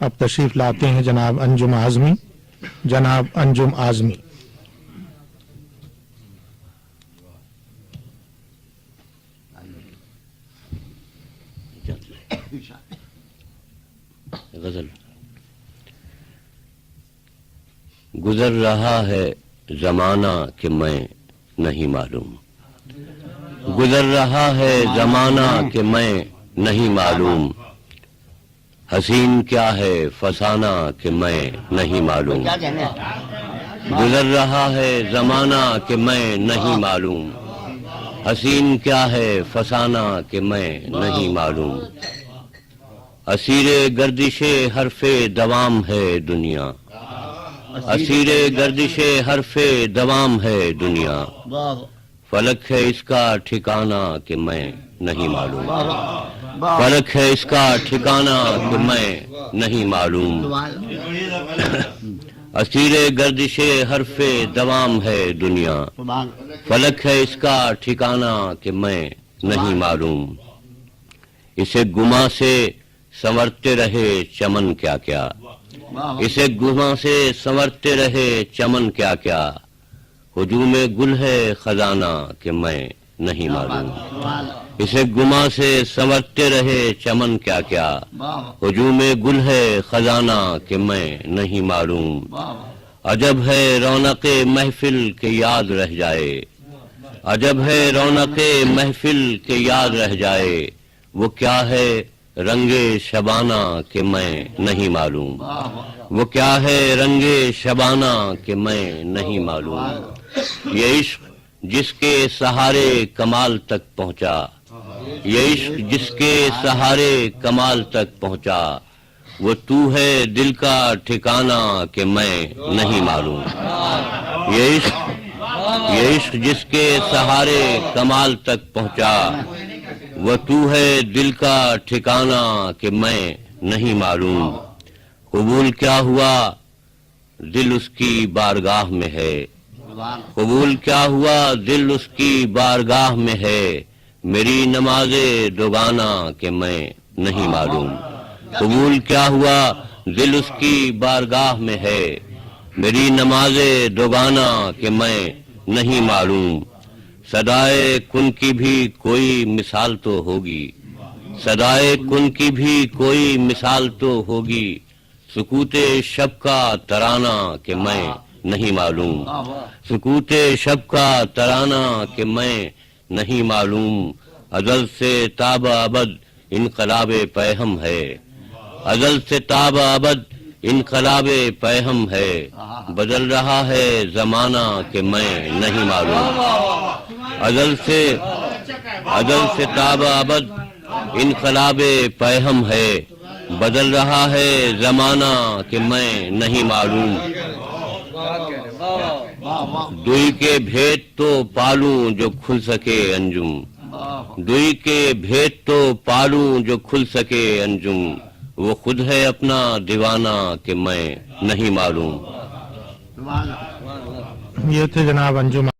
اب تشریف لاتے ہیں جناب انجم اعظمی. جناب انجم اعظمی. غزل. گزر رہا ہے زمانہ کہ میں نہیں معلوم، گزر رہا ہے زمانہ کہ میں نہیں معلوم، حسین کیا ہے فسانہ کہ میں نہیں معلوم، گزر رہا ہے زمانہ کہ میں نہیں معلوم، حسین کیا ہے فسانہ کہ میں نہیں معلوم، اسیر گردش حرف دوام ہے دنیا، اسیر گردش حرف دوام ہے دنیا، فلک ہے اس کا ٹھکانہ کہ میں نہیں معلوم، فلک ہے اس کا ٹھکانہ کہ میں نہیں معلوم، اسیر گردش حرف دوام ہے دنیا، فلک ہے اس کا ٹھکانہ کہ میں نہیں معلوم، اسے گما سے سنورتے رہے چمن کیا کیا، اسے گما سے سنورتے رہے چمن کیا کیا، ہجوم گل ہے خزانہ کہ میں نہیں معلوم، اسے گما سے سنورتے رہے چمن کیا کیا، ہجوم گل ہے خزانہ کہ میں نہیں معلوم، عجب ہے رونق محفل کے یاد رہ جائے، عجب ہے رونق محفل کے یاد رہ جائے، وہ کیا ہے رنگ شبانہ کہ میں نہیں معلوم، وہ کیا ہے رنگ شبانہ کہ میں نہیں معلوم، یہ عشق جس کے سہارے کمال تک پہنچا، یہ عشق جس کے سہارے کمال تک پہنچا، وہ تو ہے دل کا ٹھکانہ کہ میں نہیں معلوم، یہ عشق جس کے سہارے کمال تک پہنچا، وہ تو ہے دل کا ٹھکانہ کہ میں نہیں معلوم، قبول کیا ہوا دل اس کی بارگاہ میں ہے، قبول کیا ہوا دل اس کی بارگاہ میں ہے، میری نماز دوگانہ کہ میں نہیں معلوم، قبول کیا ہوا دل اس کی بارگاہ میں ہے، میری نماز دوگانہ کہ میں نہیں معلوم، صدائے کن کی بھی کوئی مثال تو ہوگی، صدائے کن کی بھی کوئی مثال تو ہوگی، سکوت شب کا ترانہ کہ میں نہیں معلوم، سکوت شب کا ترانہ کہ میں نہیں معلوم، ازل سے تاب ابد انقلاب پیہم ہے، ازل سے تاب ابد انقلاب پیہم ہے، بدل رہا ہے زمانہ کہ میں نہیں معلوم، ازل سے تاب ابد انقلاب پیہم ہے، بدل رہا ہے زمانہ کہ میں نہیں معلوم، دوئی کے بھید تو پالوں جو کھل سکے انجم، دوئی کے بھید تو پالوں جو کھل سکے انجم، وہ خود ہے اپنا دیوانہ کہ میں نہیں معلوم. یہ تھے جناب انجم